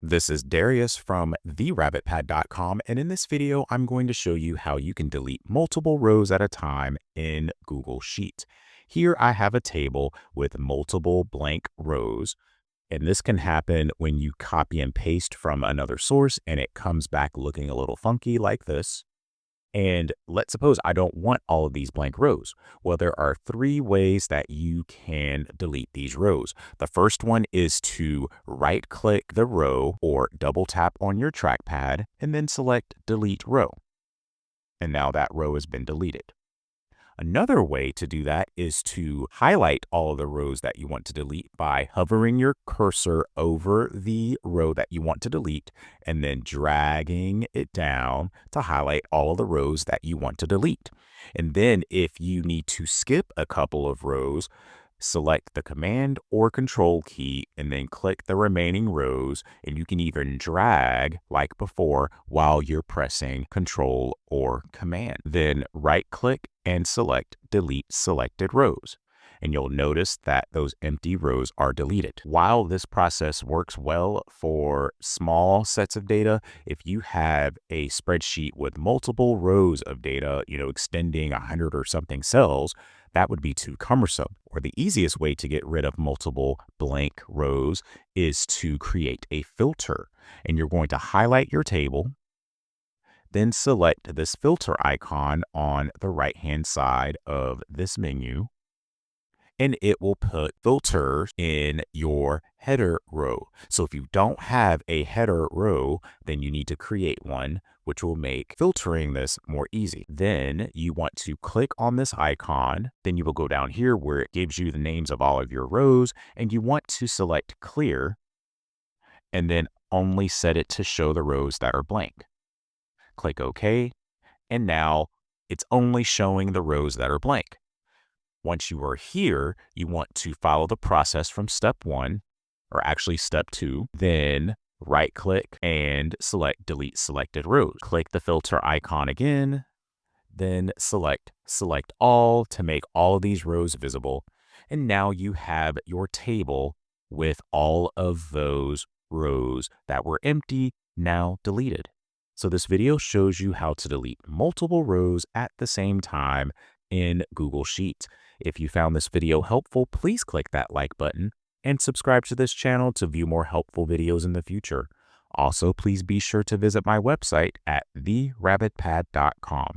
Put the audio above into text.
This is Darius from therabbitpad.com, and in this video, I'm going to show you how you can delete multiple rows at a time in Google Sheets. Here I have a table with multiple blank rows, and this can happen when you copy and paste from another source and it comes back looking a little funky like this. And let's suppose I don't want all of these blank rows. Well, there are three ways that you can delete these rows. The first one is to right click the row or double tap on your trackpad and then select delete row. And now that row has been deleted. Another way to do that is to highlight all of the rows that you want to delete by hovering your cursor over the row that you want to delete and then dragging it down to highlight all of the rows that you want to delete. And then if you need to skip a couple of rows, select the Command or Control key and then click the remaining rows, and you can even drag like before while you're pressing Control or Command. Then right click and select Delete Selected Rows, and you'll notice that those empty rows are deleted. While this process works well for small sets of data, if you have a spreadsheet with multiple rows of data, extending 100 or something cells, that would be too cumbersome. Or the easiest way to get rid of multiple blank rows is to create a filter. And you're going to highlight your table, then select this filter icon on the right-hand side of this menu, and it will put filters in your header row. So if you don't have a header row, then you need to create one, which will make filtering this more easy. Then you want to click on this icon. Then you will go down here where it gives you the names of all of your rows, and you want to select clear and then only set it to show the rows that are blank. Click OK, and now it's only showing the rows that are blank. Once you are here, you want to follow the process from step 1, or actually step 2, then right click and select delete selected rows. Click the filter icon again, then select all to make all of these rows visible. And now you have your table with all of those rows that were empty now deleted. So this video shows you how to delete multiple rows at the same time in Google Sheets. If you found this video helpful, please click that like button and subscribe to this channel to view more helpful videos in the future. Also, please be sure to visit my website at therabbitpad.com.